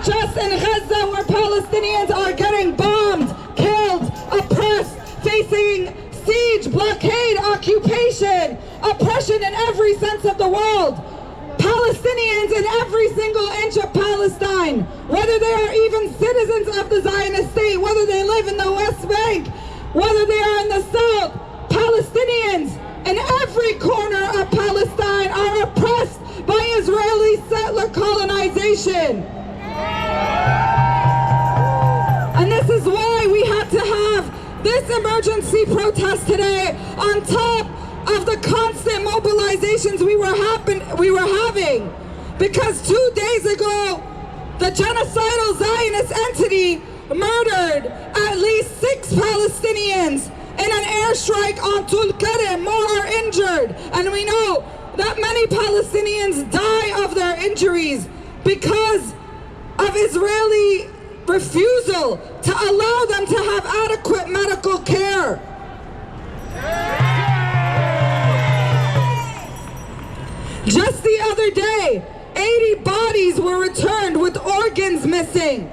not just in Gaza where Palestinians are getting bombed, killed, oppressed, facing siege, blockade, occupation, oppression in every sense of the world. Palestinians in every single inch of Palestine, whether they are even citizens of the Zionist state, whether they live in the West Bank, whether they are in the South, Palestinians in every corner of Palestine are oppressed by Israeli settler colonization. And this is why we had to have this emergency protest today on top of the constant mobilizations we were having. Because 2 days ago, the genocidal Zionist entity murdered at least 6 Palestinians in an airstrike on Tulkarm. More are injured. And we know that many Palestinians die of their injuries because of Israeli refusal to allow them to have adequate medical care. Just the other day, 80 bodies were returned with organs missing.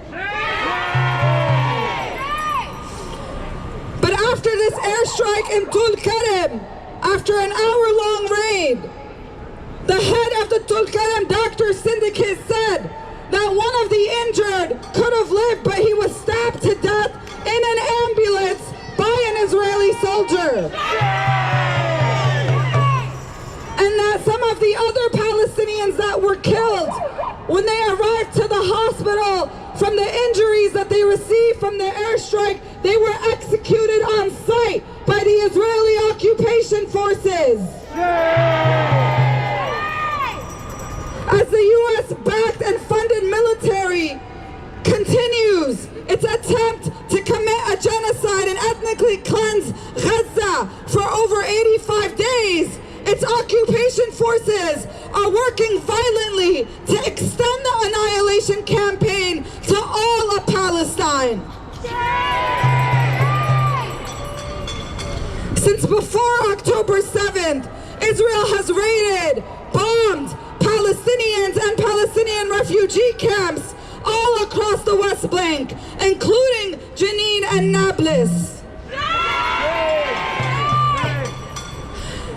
But after this airstrike in Tulkarm, after an hour-long raid, the head of the Tulkarm doctor syndicate said that one of the injured could have lived, but he was stabbed to death in an ambulance by an Israeli soldier. And that some of the other Palestinians that were killed, when they arrived to the hospital from the injuries that they received from the airstrike, they were executed on site by the Israeli occupation forces. As the U.S.-backed and funded military continues its attempt to commit a genocide and ethnically cleanse Gaza for over 85 days, its occupation forces are working violently to extend the annihilation campaign to all of Palestine. Since before October 7th, Israel has raided, bombed Palestinians and Palestinian refugee camps all across the West Bank, including Jenin and Nablus.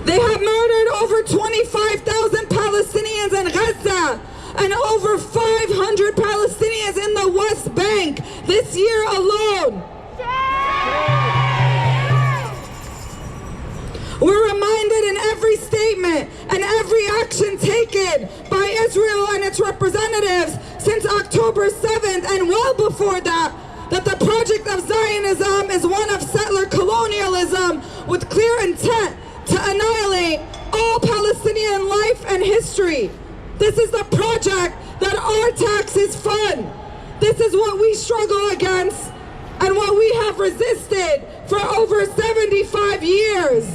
They have murdered over 25,000 Palestinians in Gaza and over 500 Palestinians in the West Bank this year alone. We're reminded in every statement and every action taken by Israel and its representatives since October 7th and well before that, that the project of Zionism is one of settler colonialism with clear intent to annihilate all Palestinian life and history. This is the project that our taxes fund. This is what we struggle against and what we have resisted for over 75 years.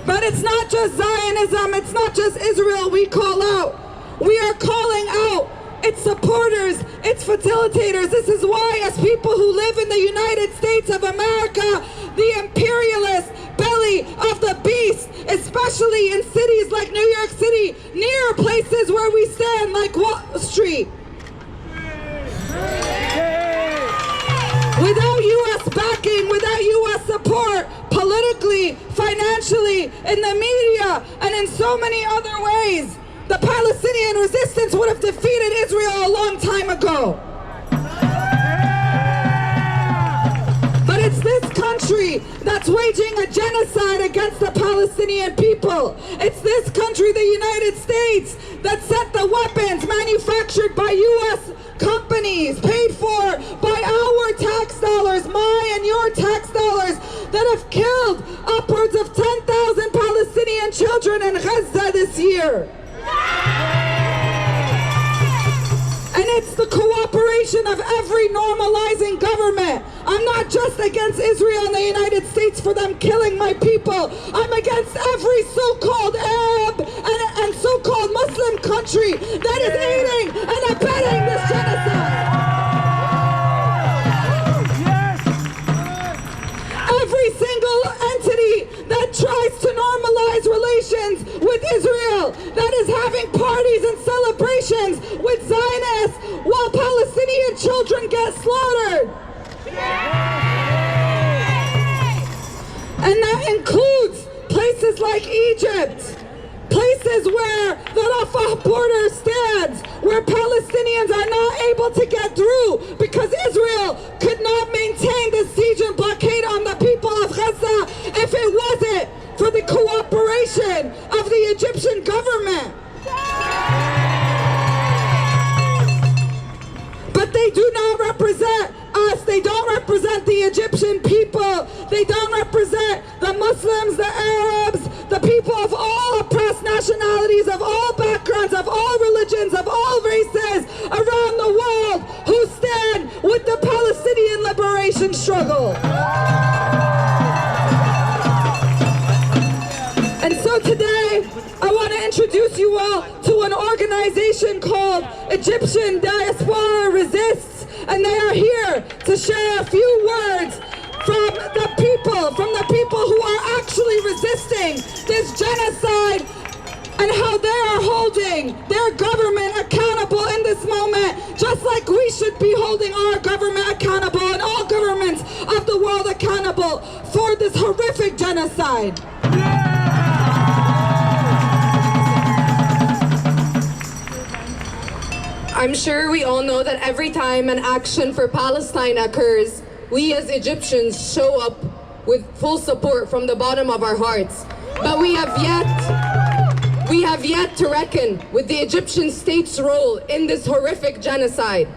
But it's not just Zionism, it's not just Israel we call out. We are calling out its supporters, its facilitators. This is why, as people who live in the United States of America, the imperialist belly of the beast, especially in cities like New York City, near places where we stand like Wall Street. Without U.S. backing, without U.S. support, politically, financially, in the media, and in so many other ways, the Palestinian resistance would have defeated Israel a long time ago. But it's this country that's waging a genocide against the Palestinian people. It's this country, the United States, that sent the weapons manufactured by U.S. companies, paid for by our tax dollars, my and your tax dollars, that have killed upwards of 10,000 Palestinian children in Gaza this year. And it's the cooperation of every normalizing government. I'm not just against Israel and the United States for them killing my people. I'm against every so-called Arab and so-called Muslim country that is aiding and abetting this genocide. Every single entity that tries to normalize relations with Israel, that is having parties and celebrations relations with Zionists while Palestinian children get slaughtered. And that includes places like Egypt, places where the Rafah border stands, where Palestinians are not able to get through because Israel could not maintain the siege and blockade on the people of Gaza if it wasn't for the cooperation of the Egyptian government. But they do not represent us. They don't represent the Egyptian people. They don't represent the Muslims, the Arabs, the people of all oppressed nationalities, of all backgrounds, of all religions, of all races around the world who stand with the Palestinian liberation struggle. And so today, I want to introduce you all to an organization called Egyptian Diaspora Resists. And they are here to share a few words from the people who are actually resisting this genocide and how they are holding their government accountable in this moment, just like we should be holding our government accountable and all governments of the world accountable for this horrific genocide. I'm sure we all know that every time an action for Palestine occurs, we as Egyptians show up with full support from the bottom of our hearts. But we have yet to reckon with the Egyptian state's role in this horrific genocide.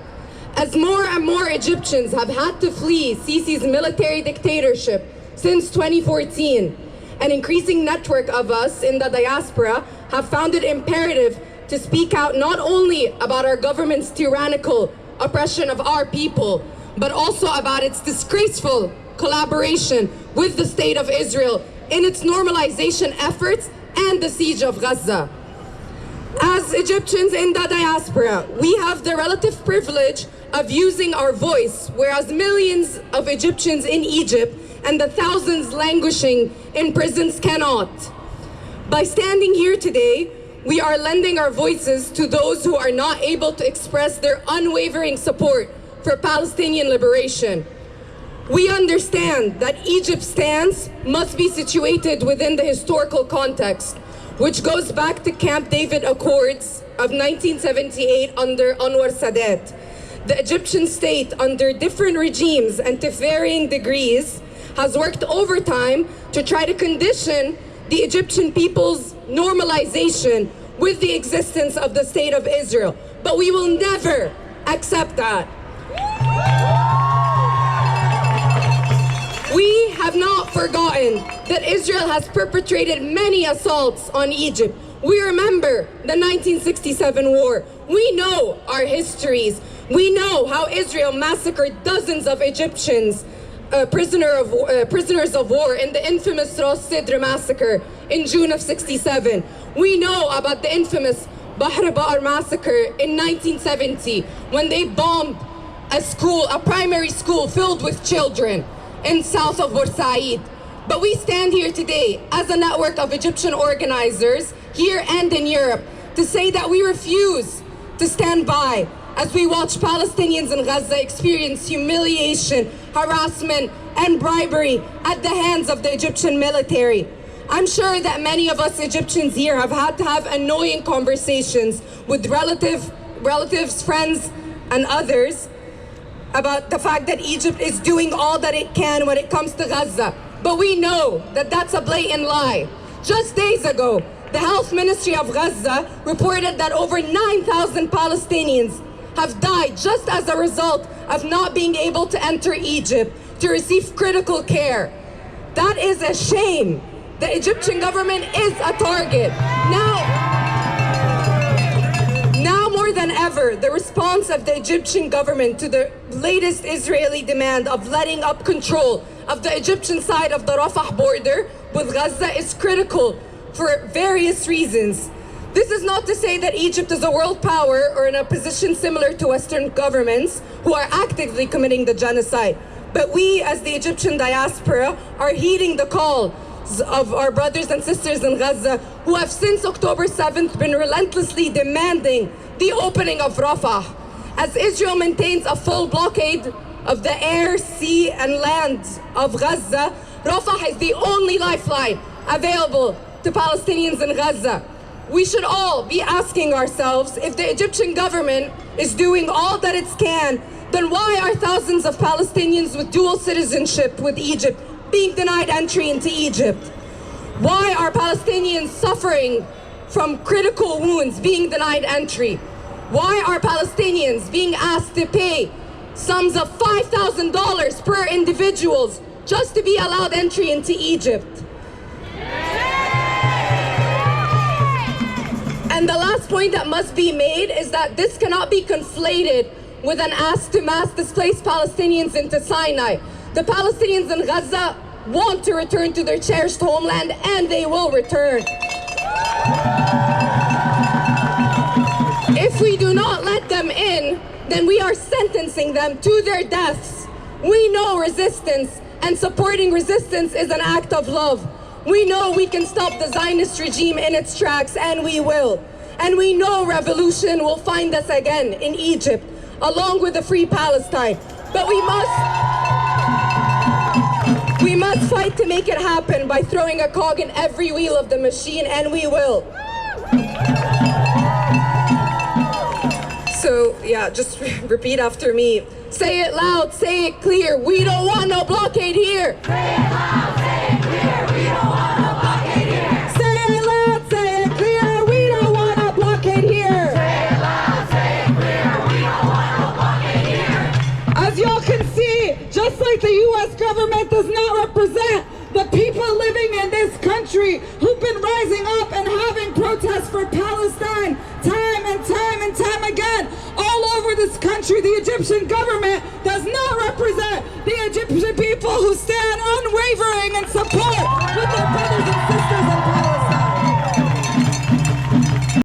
As more and more Egyptians have had to flee Sisi's military dictatorship since 2014, an increasing network of us in the diaspora have found it imperative to speak out not only about our government's tyrannical oppression of our people, but also about its disgraceful collaboration with the State of Israel in its normalization efforts and the siege of Gaza. As Egyptians in the diaspora, we have the relative privilege of using our voice, whereas millions of Egyptians in Egypt and the thousands languishing in prisons cannot. By standing here today, we are lending our voices to those who are not able to express their unwavering support for Palestinian liberation. We understand that Egypt's stance must be situated within the historical context, which goes back to Camp David Accords of 1978 under Anwar Sadat. The Egyptian state, under different regimes and to varying degrees, has worked overtime to try to condition the Egyptian people's normalization with the existence of the State of Israel. But we will never accept that. We have not forgotten that Israel has perpetrated many assaults on Egypt. We remember the 1967 war. We know our histories. We know how Israel massacred dozens of Egyptians, prisoners of war in the infamous Ras Sidr massacre in June of '67. We know about the infamous Bahr Ba'r massacre in 1970 when they bombed a primary school filled with children in south of Bursaid. But we stand here today as a network of Egyptian organizers here and in Europe to say that we refuse to stand by as we watch Palestinians in Gaza experience humiliation, harassment, and bribery at the hands of the Egyptian military. I'm sure that many of us Egyptians here have had to have annoying conversations with relatives, friends, and others about the fact that Egypt is doing all that it can when it comes to Gaza. But we know that that's a blatant lie. Just days ago, the Health Ministry of Gaza reported that over 9,000 Palestinians have died just as a result of not being able to enter Egypt to receive critical care. That is a shame. The Egyptian government is a target. Now more than ever, the response of the Egyptian government to the latest Israeli demand of letting up control of the Egyptian side of the Rafah border with Gaza is critical for various reasons. This is not to say that Egypt is a world power or in a position similar to Western governments who are actively committing the genocide. But we, as the Egyptian diaspora, are heeding the call of our brothers and sisters in Gaza who have since October 7th been relentlessly demanding the opening of Rafah. As Israel maintains a full blockade of the air, sea, and land of Gaza, Rafah is the only lifeline available to Palestinians in Gaza. We should all be asking ourselves, if the Egyptian government is doing all that it can, then why are thousands of Palestinians with dual citizenship with Egypt being denied entry into Egypt? Why are Palestinians suffering from critical wounds being denied entry? Why are Palestinians being asked to pay sums of $5,000 per individuals just to be allowed entry into Egypt? And the last point that must be made is that this cannot be conflated with an ask to mass displace Palestinians into Sinai. The Palestinians in Gaza want to return to their cherished homeland, and they will return. If we do not let them in, then we are sentencing them to their deaths. We know resistance, and supporting resistance is an act of love. We know we can stop the Zionist regime in its tracks, and we will. And we know revolution will find us again in Egypt, along with a free Palestine. But we must fight to make it happen by throwing a cog in every wheel of the machine, and we will. So yeah, just repeat after me. Say it loud, say it clear. We don't want no blockade here. Say it loud, say it clear. We don't want no blockade here. Say it loud, say it clear. We don't want no blockade here. Say it loud, say it clear. We don't want no blockade here. As y'all can see, just like the U.S. government does not represent the people living in this country who've been rising up and having protests for Palestine time and time and time again all over this country. The Egyptian government does not represent the Egyptian people who stand